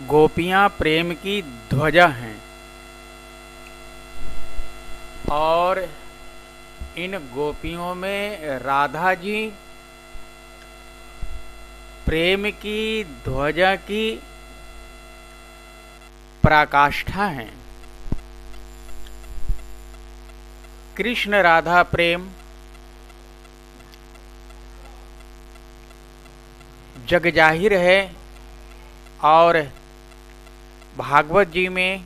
गोपियां प्रेम की ध्वजा हैं और इन गोपियों में राधा जी प्रेम की ध्वजा की पराकाष्ठा हैं। कृष्ण राधा प्रेम जग जाहिर है और भागवत जी में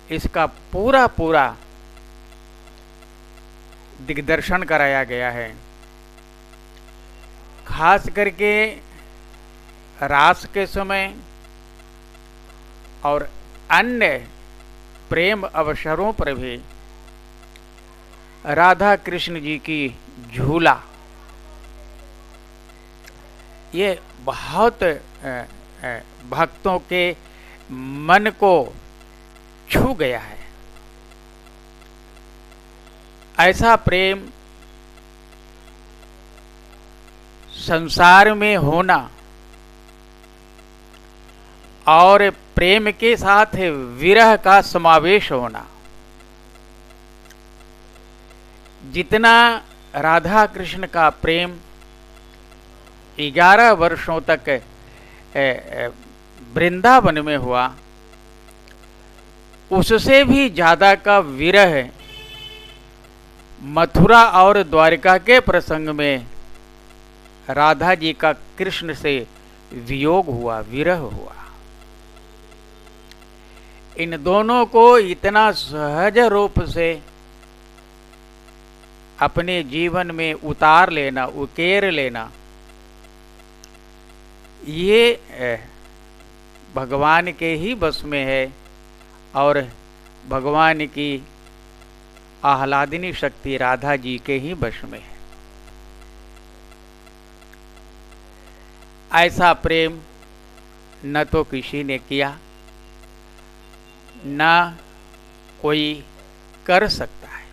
इसका पूरा पूरा दिग्दर्शन कराया गया है। खास करके रास के समय और अन्य प्रेम अवसरों पर भी राधा कृष्ण जी की झूला ये बहुत भक्तों के मन को छू गया है। ऐसा प्रेम संसार में होना और प्रेम के साथ विरह का समावेश होना, जितना राधा कृष्ण का प्रेम 11 वर्षों तक वृंदावन में हुआ, उससे भी ज्यादा का विरह मथुरा और द्वारिका के प्रसंग में राधा जी का कृष्ण से वियोग हुआ, विरह हुआ। इन दोनों को इतना सहज रूप से अपने जीवन में उतार लेना, उकेर लेना, ये भगवान के ही बस में है और भगवान की आह्लादिनी शक्ति राधा जी के ही बस में है। ऐसा प्रेम न तो किसी ने किया, न कोई कर सकता है।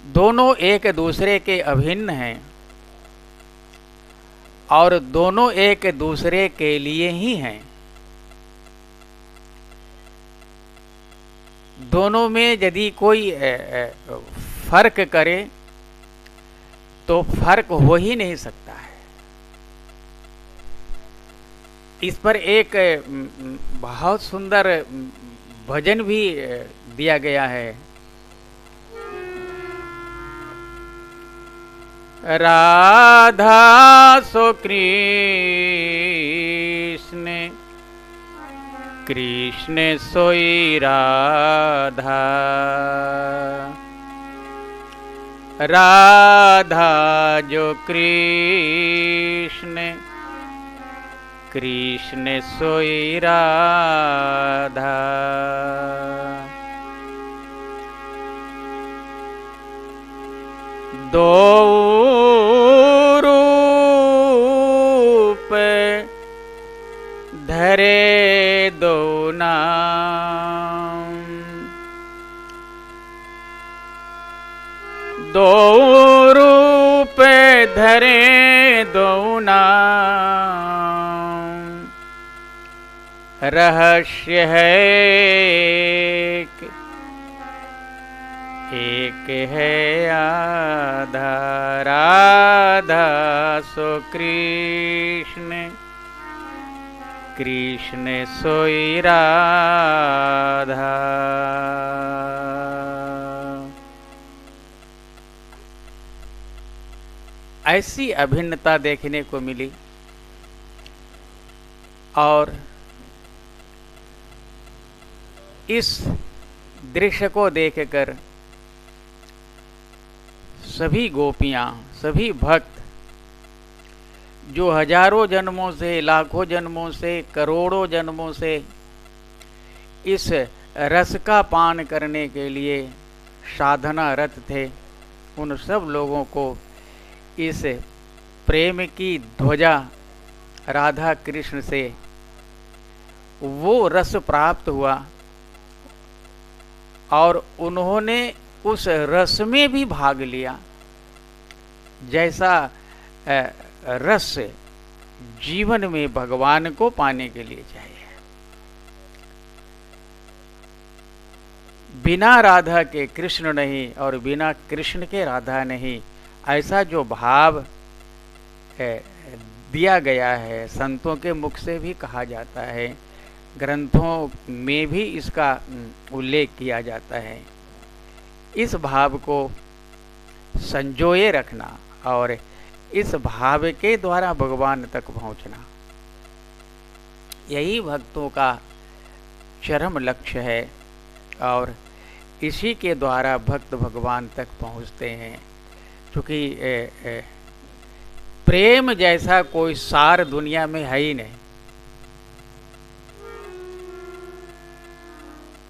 दोनों एक दूसरे के अभिन्न हैं और दोनों एक दूसरे के लिए ही हैं। दोनों में यदि कोई फर्क करे तो फर्क हो ही नहीं सकता है। इस पर एक बहुत सुंदर भजन भी दिया गया है। राधा सो कृष्ण, कृष्ण सोई राधा, राधा जो कृष्ण, कृष्ण सोई राधा। दो रूप धरे दो नाम, दो रूप धरे दो नाम, रहस्य है एक है आधा, राधा सो कृष्ण, कृष्ण सोई राधा। ऐसी अभिन्नता देखने को मिली और इस दृश्य को देखकर सभी गोपियां, सभी भक्त जो हजारों जन्मों से, लाखों जन्मों से, करोड़ों जन्मों से इस रस का पान करने के लिए साधनारत थे, उन सब लोगों को इस प्रेम की ध्वजा राधा कृष्ण से वो रस प्राप्त हुआ और उन्होंने उस रस में भी भाग लिया। जैसा रस जीवन में भगवान को पाने के लिए चाहिए। बिना राधा के कृष्ण नहीं और बिना कृष्ण के राधा नहीं, ऐसा जो भाव दिया गया है, संतों के मुख से भी कहा जाता है, ग्रंथों में भी इसका उल्लेख किया जाता है। इस भाव को संजोए रखना और इस भाव के द्वारा भगवान तक पहुंचना, यही भक्तों का चरम लक्ष्य है और इसी के द्वारा भक्त भगवान तक पहुंचते हैं। क्योंकि प्रेम जैसा कोई सार दुनिया में है ही नहीं।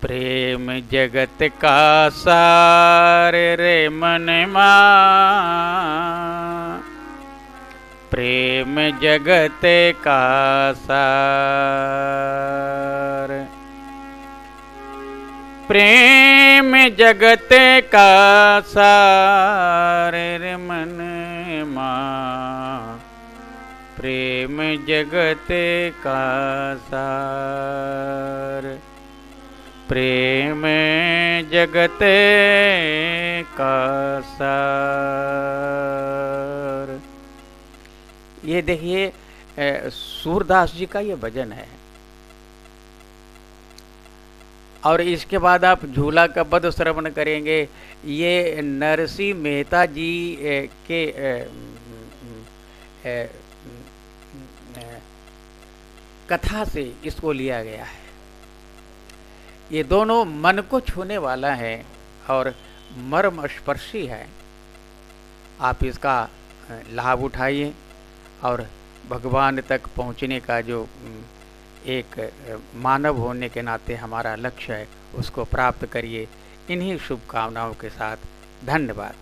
प्रेम जगत का सार रे मन मां, प्रेम जगत का सार, प्रेम जगत का सार रे मन मां, प्रेम जगत का सार, प्रेम जगत का सार। ये देखिए सूरदास जी का ये भजन है। और इसके बाद आप झूला का पद श्रवण करेंगे। ये नरसिंह मेहता जी के कथा से इसको लिया गया है। ये दोनों मन को छूने वाला है और मर्म स्पर्शी है। आप इसका लाभ उठाइए और भगवान तक पहुंचने का जो एक मानव होने के नाते हमारा लक्ष्य है, उसको प्राप्त करिए। इन्हीं शुभकामनाओं के साथ धन्यवाद।